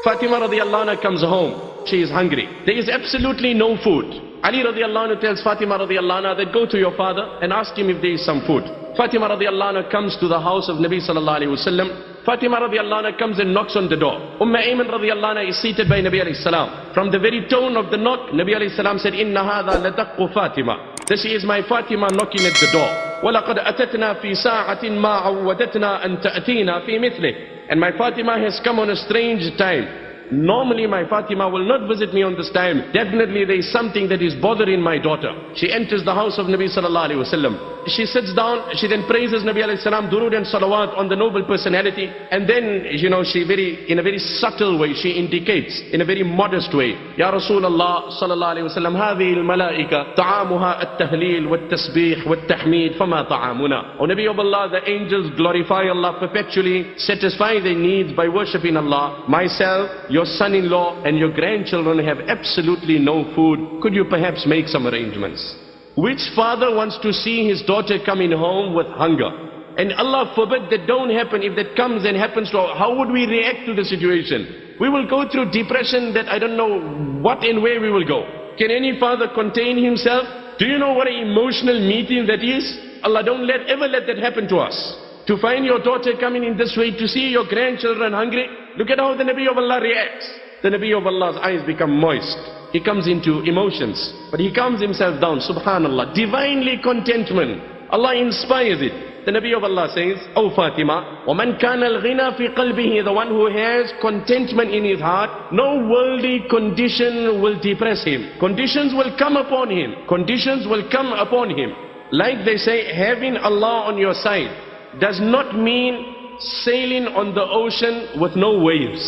Fatima radiallahu anha comes home. She is hungry. There is absolutely no food. Ali radiallahu anhu tells Fatima radiallahu anha that go to your father and ask him if there is some food. Fatima radiallahu anha comes to the house of Nabi sallallahu alayhi wasallam. Fatima radiallahu anha comes and knocks on the door. Ayman radiallahu anha is seated by Nabi alayhi salam. From the very tone of the knock, Nabi alayhi salam said, Inna hadha ladaqqu Fatima. This is my Fatima knocking at the door. وَلَقَدْ أَتَتْنَا فِي سَاعَةٍ مَا عَوَّدَتْنَا أَن تَأْتِينَا فِي مِثْلِهِ. And my Fatima has come on a strange time. Normally my Fatima will not visit me on this time. Definitely there is something that is bothering my daughter. She enters the house of Nabi sallallahu alayhi wasallam. She sits down, she then praises Nabi alayhi salam, durood and salawat on the noble personality. And then, she in a very subtle way, she indicates, in a very modest way, Ya Rasulullah sallallahu alayhi wasallam, هذه الملائكة طعامها التهليل والتسبيح والتحميد فما طعامنا. O Nabi of Allah, the angels glorify Allah perpetually, satisfy their needs by worshipping Allah. Myself, your son-in-law and your grandchildren have absolutely no food. Could you perhaps make some arrangements? Which father wants to see his daughter coming home with hunger? And Allah forbid that don't happen. If that comes and happens to her, how would we react to the situation? We will go through depression that I don't know what and where we will go. Can any father contain himself? Do you know what an emotional meeting that is? Allah don't ever let that happen to us. To find your daughter coming in this way, to see your grandchildren hungry. Look at how the Nabi of Allah reacts. The Nabi of Allah's eyes become moist. He comes into emotions. But he calms himself down, subhanallah. Divinely contentment. Allah inspires it. The Nabi of Allah says, O Fatima, وَمَنْ كَانَ الْغِنَى فِي قَلْبِهِ, the one who has contentment in his heart, no worldly condition will depress him. Conditions will come upon him. Conditions will come upon him. Like they say, having Allah on your side does not mean sailing on the ocean with no waves.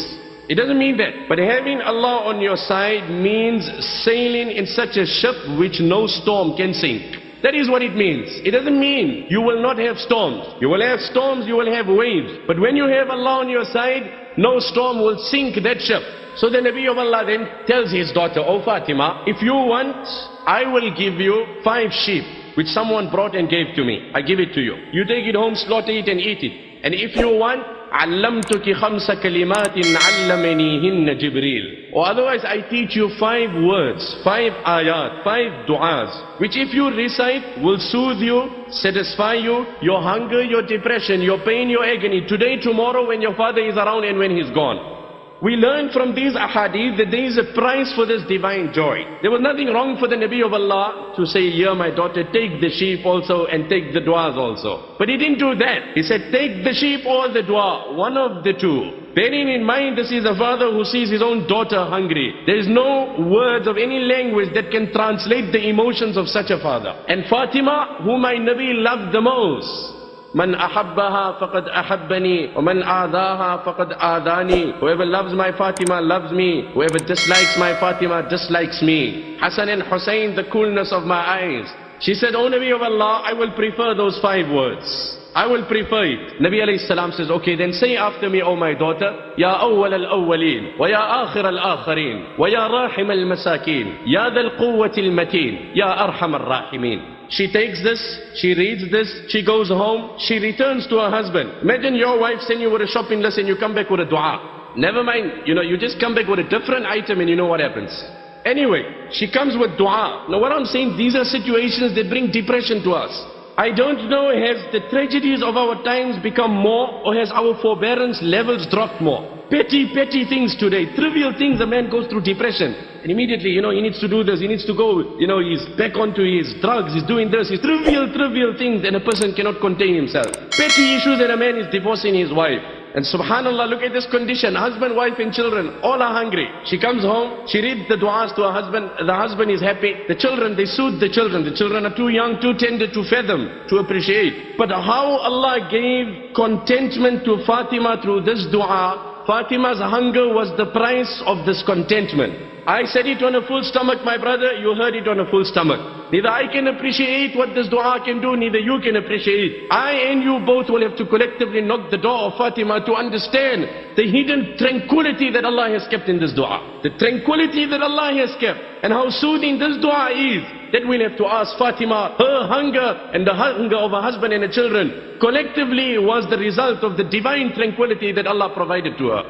It doesn't mean that. But having Allah on your side means sailing in such a ship which no storm can sink. That is what it means. It doesn't mean you will not have storms. You will have storms, you will have waves. But when you have Allah on your side, no storm will sink that ship. So the Nabi of Allah then tells his daughter, O Fatima, if you want, I will give you 5 sheep which someone brought and gave to me. I give it to you. You take it home, slaughter it and eat it. And if you want, عَلَّمْتُكِ خَمْسَ كَلِمَاتٍ عَلَّمَنِيهِنَّ جِبْرِيلٌ. Or otherwise I teach you 5 words, 5 ayat, 5 du'as, which if you recite will soothe you, satisfy you, your hunger, your depression, your pain, your agony, today, tomorrow, when your father is around and when he's gone. We learn from these ahadith that there is a price for this divine joy. There was nothing wrong for the Nabi of Allah to say, here my daughter, take the sheep also and take the du'as also. But he didn't do that. He said, take the sheep or the du'a, one of the two. Bearing in mind, this is a father who sees his own daughter hungry. There is no words of any language that can translate the emotions of such a father. And Fatima, whom my Nabi loved the most, Man ahabbaha faqad ahabbani, wa man aadaha faqad aadani. Whoever loves my Fatima loves me. Whoever dislikes my Fatima dislikes me. Hassan and Hussein, the coolness of my eyes. She said, O Nabi of Allah, I will prefer those 5 words. I will prefer it. Nabi alayhi salam says, okay, then say after me, O my daughter, Ya awwal al-awwaleen, wa ya akhir al-akhirin, wa ya rahim al-masakin, ya dhal quwwati al-mateen, ya arham al-rahimin. She takes this, she reads this, she goes home, she returns to her husband. Imagine your wife send you with a shopping list and you come back with a dua. Never mind, you just come back with a different item and you know what happens. Anyway, she comes with dua. Now what I'm saying, these are situations that bring depression to us. I don't know, has the tragedies of our times become more, or has our forbearance levels dropped more? Petty things today, trivial things, a man goes through depression. And immediately, he needs to do this, he needs to go, he's back onto his drugs, he's doing this, he's trivial things, and a person cannot contain himself. Petty issues, and a man is divorcing his wife. And subhanallah, look at this condition, husband, wife and children, all are hungry. She comes home, she reads the du'as to her husband, the husband is happy. The children, they soothe the children are too young, too tender to fathom, to appreciate. But how Allah gave contentment to Fatima through this du'a, Fatima's hunger was the price of this contentment. I said it on a full stomach, my brother, you heard it on a full stomach. Neither I can appreciate what this dua can do, neither you can appreciate. I and you both will have to collectively knock the door of Fatima to understand the hidden tranquility that Allah has kept in this dua. The tranquility that Allah has kept, and how soothing this dua is, that we'll have to ask Fatima. Her hunger and the hunger of her husband and her children collectively was the result of the divine tranquility that Allah provided to her.